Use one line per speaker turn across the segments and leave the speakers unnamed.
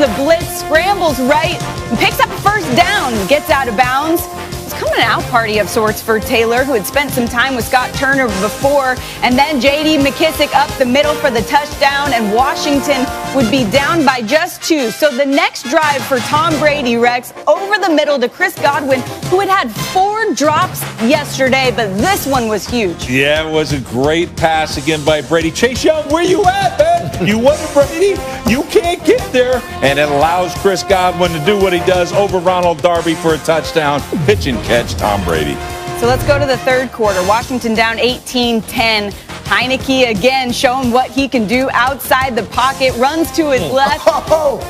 the blitz, scrambles right, and picks up a first down, gets out of bounds. It's coming out party of sorts for Taylor, who had spent some time with Scott Turner before, and then J.D. McKissick up the middle for the touchdown, and Washington would be down by just 2. So the next drive for Tom Brady, Rex, over the middle to Chris Godwin, who had 4 drops yesterday, but this one was huge.
Yeah, it was a great pass again by Brady. Chase Young, where you at, man? You wasn't Brady. You can't get there. And it allows Chris Godwin to do what he does over Ronald Darby for a touchdown. Pitch and catch, Tom Brady.
So let's go to the third quarter. Washington down 18-10. Heineke again showing what he can do outside the pocket, runs to his left,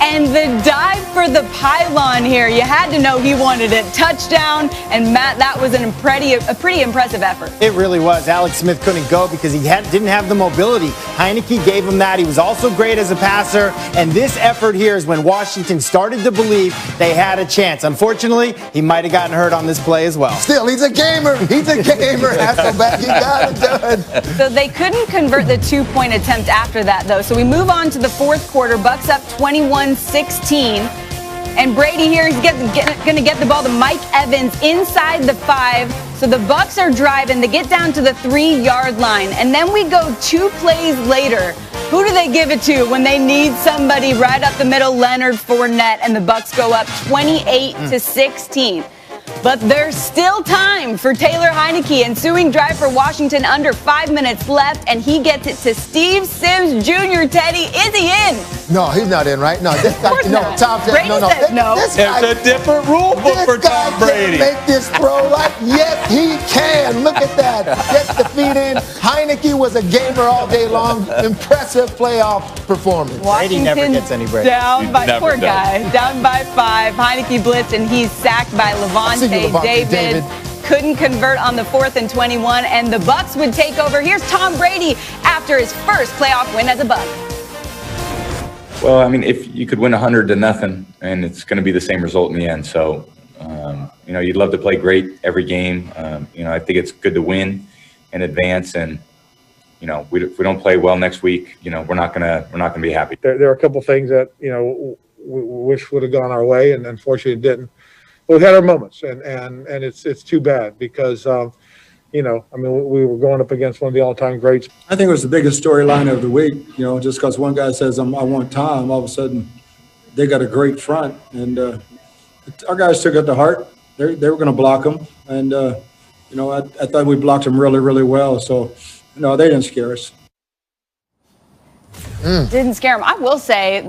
and the dive for the pylon here. You had to know he wanted it. Touchdown, and Matt, that was a pretty impressive effort.
It really was. Alex Smith couldn't go because he didn't have the mobility. Heineke gave him that. He was also great as a passer, and this effort here is when Washington started to believe they had a chance. Unfortunately, he might have gotten hurt on this play as well.
Still, he's a gamer. He's a gamer. Hasselbeck, he got it done.
So they couldn't convert the 2-point attempt after that, though. So we move on to the fourth quarter. Bucs up 21-16. And Brady here is going to get the ball to Mike Evans inside the 5. So the Bucs are driving. They get down to the 3-yard line. And then we go 2 plays later. Who do they give it to when they need somebody right up the middle? Leonard Fournette. And the Bucs go up 28-16. But there's still time for Taylor Heineke. Ensuing drive for Washington, under 5 minutes left, and he gets it to Steve Sims Jr. Teddy, is he in?
No, he's not in, right? No, this guy, no, Tom said,
Brady says no.
This guy,
it's a different rule book for Tom Brady.
Make this throw like, yes, he can. Look at that. Gets the feet in. Heineke was a gamer all day long. Impressive playoff performance.
Brady never gets any break.
Down by, poor guy, down by 5. Heineke blitz, and he's sacked by Levante David. Couldn't convert on the 4th and 21, and the Bucs would take over. Here's Tom Brady after his first playoff win as a Buc.
Well, I mean, if you could win 100-0, and it's going to be the same result in the end. So, you'd love to play great every game. I think it's good to win and advance. And if we don't play well next week, we're not gonna be happy.
There are a couple things that we wish would have gone our way, and unfortunately it didn't. But we had our moments, and it's too bad because we were going up against one of the all-time greats.
I think it was the biggest storyline of the week, just because one guy says, I want Tom, all of a sudden they got a great front. And our guys took it to heart. They were going to block him. And, I thought we blocked him really, really well. So, they didn't scare us.
Didn't scare him. I will say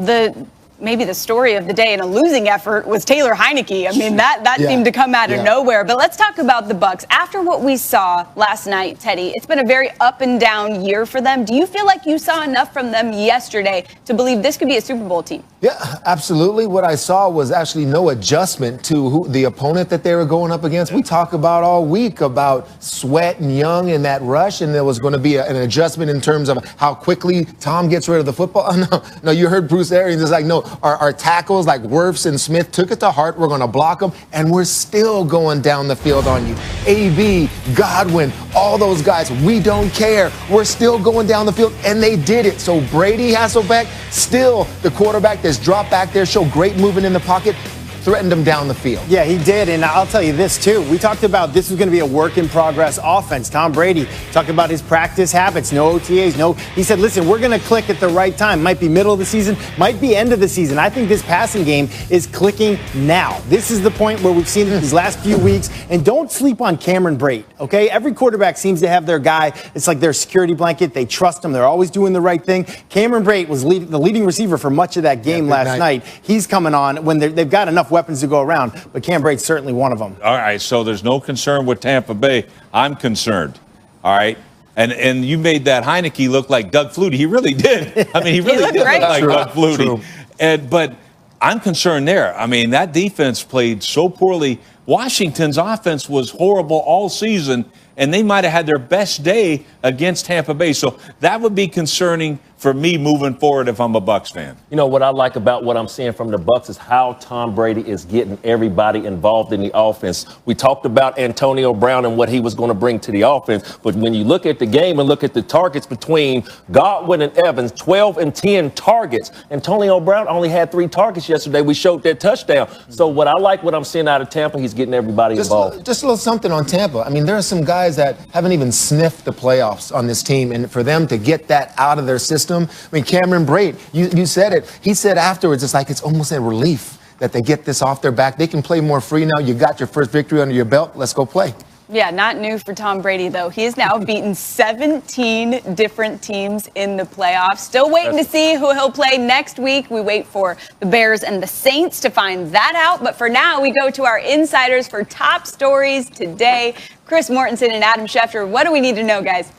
maybe the story of the day in a losing effort was Taylor Heineke. I mean, that seemed to come out of nowhere. But let's talk about the Bucs. After what we saw last night, Teddy, it's been a very up and down year for them. Do you feel like you saw enough from them yesterday to believe this could be a Super Bowl team?
Yeah, absolutely. What I saw was actually no adjustment to the opponent that they were going up against. We talk about all week about Sweat and Young and that rush, and there was going to be an adjustment in terms of how quickly Tom gets rid of the football. No, you heard Bruce Arians is like, no, our tackles like Wirfs and Smith took it to heart. We're going to block them, and we're still going down the field on you. AB, Godwin, all those guys, we don't care. We're still going down the field, and they did it. So Brady Hasselbeck, still the quarterback that's dropped back there, showed great movement in the pocket, threatened him down the field.
Yeah, he did, and I'll tell you this, too. We talked about this was going to be a work-in-progress offense. Tom Brady talked about his practice habits, no OTAs, He said, listen, we're going to click at the right time. Might be middle of the season, might be end of the season. I think this passing game is clicking now. This is the point where we've seen it these last few weeks, and don't sleep on Cameron Brate, okay? Every quarterback seems to have their guy. It's like their security blanket. They trust him. They're always doing the right thing. Cameron Brate was the leading receiver for much of that game last night. He's coming on when they've got enough weapons to go around, but Cam Brate's certainly one of them.
All right, so there's no concern with Tampa Bay. I'm concerned. All right. And you made that Heineke look like Doug Flutie. He really did. I mean, he really did look like Doug Flutie. But I'm concerned there. I mean, that defense played so poorly. Washington's offense was horrible all season, and they might have had their best day against Tampa Bay. So that would be concerning for me moving forward if I'm a Bucs fan.
You know, what I like about what I'm seeing from the Bucs is how Tom Brady is getting everybody involved in the offense. We talked about Antonio Brown and what he was going to bring to the offense, but when you look at the game and look at the targets between Godwin and Evans, 12 and 10 targets. Antonio Brown only had 3 targets yesterday. We showed that touchdown. So what I'm seeing out of Tampa, he's getting everybody involved.
Just a little something on Tampa. I mean, there are some guys that haven't even sniffed the playoffs on this team, and for them to get that out of their system, I mean, Cameron Brate, you said it. He said afterwards, it's almost a relief that they get this off their back. They can play more free now. You got your first victory under your belt. Let's go play.
Yeah, not new for Tom Brady, though. He has now beaten 17 different teams in the playoffs. Still waiting to see who he'll play next week. We wait for the Bears and the Saints to find that out. But for now, we go to our insiders for top stories today. Chris Mortensen and Adam Schefter. What do we need to know, guys?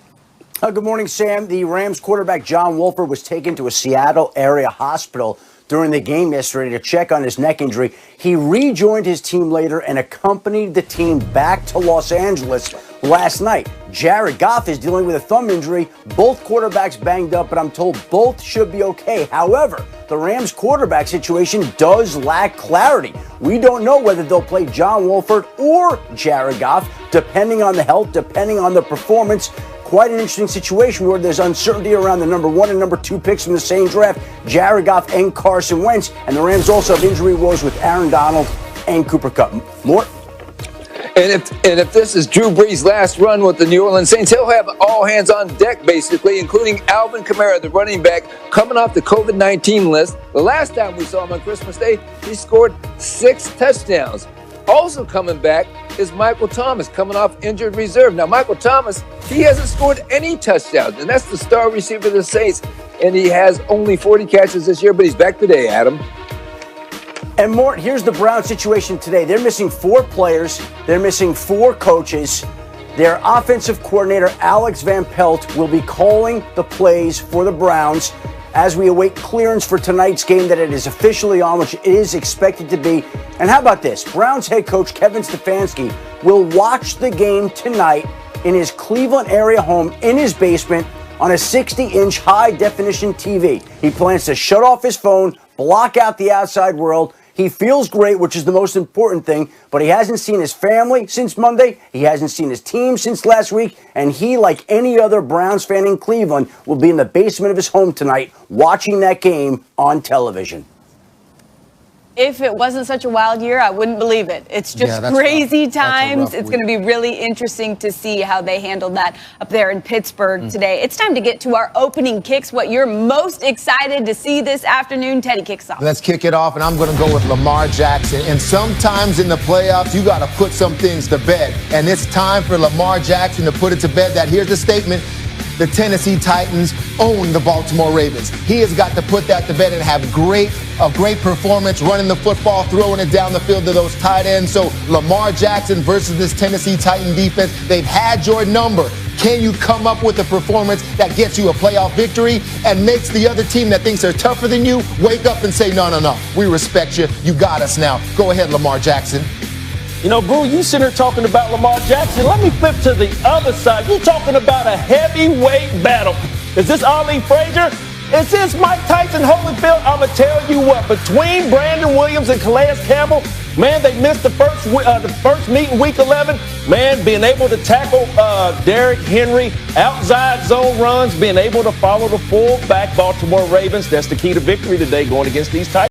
Good morning, Sam. The Rams quarterback John Wolford was taken to a Seattle area hospital during the game yesterday to check on his neck injury. He rejoined his team later and accompanied the team back to Los Angeles last night. Jared Goff is dealing with a thumb injury. Both quarterbacks banged up, but I'm told both should be okay. However, the Rams quarterback situation does lack clarity. We don't know whether they'll play John Wolford or Jared Goff, depending on the health, depending on the performance. Quite an interesting situation where there's uncertainty around the number 1 and number 2 picks from the same draft, Jared Goff and Carson Wentz. And the Rams also have injury woes with Aaron Donald and Cooper Kupp. Mort?
And if this is Drew Brees' last run with the New Orleans Saints, he'll have all hands on deck, basically, including Alvin Kamara, the running back, coming off the COVID-19 list. The last time we saw him on Christmas Day, he scored 6 touchdowns. Also coming back is Michael Thomas, coming off injured reserve. Now, Michael Thomas, he hasn't scored any touchdowns, and that's the star receiver of the Saints, and he has only 40 catches this year, but he's back today, Adam.
And Mort, here's the Browns situation today. They're missing 4 players. They're missing 4 coaches. Their offensive coordinator, Alex Van Pelt, will be calling the plays for the Browns as we await clearance for tonight's game that it is officially on, which it is expected to be. And how about this? Browns head coach Kevin Stefanski will watch the game tonight in his Cleveland area home in his basement on a 60-inch high-definition TV. He plans to shut off his phone, block out the outside world. He feels great, which is the most important thing, but he hasn't seen his family since Monday. He hasn't seen his team since last week, and he, like any other Browns fan in Cleveland, will be in the basement of his home tonight watching that game on television.
If it wasn't such a wild year, I wouldn't believe it. It's just crazy times. It's going to be really interesting to see how they handled that up there in Pittsburgh today. It's time to get to our opening kicks, what you're most excited to see this afternoon. Teddy kicks off.
Let's kick it off, and I'm going to go with Lamar Jackson. And sometimes in the playoffs, you got to put some things to bed. And it's time for Lamar Jackson to put it to bed that here's the statement: the Tennessee Titans own the Baltimore Ravens. He has got to put that to bed and have a great performance running the football, throwing it down the field to those tight ends. So Lamar Jackson versus this Tennessee Titan defense, they've had your number. Can you come up with a performance that gets you a playoff victory and makes the other team that thinks they're tougher than you wake up and say, no, we respect you. You got us now. Go ahead, Lamar Jackson.
You know, Brew, you sitting here talking about Lamar Jackson. Let me flip to the other side. You're talking about a heavyweight battle. Is this Ali Frazier? Is this Mike Tyson Holyfield? I'm going to tell you what, between Brandon Williams and Calais Campbell, man, they missed the first meet in week 11. Man, being able to tackle Derrick Henry, outside zone runs, being able to follow the full back Baltimore Ravens, that's the key to victory today going against these Titans.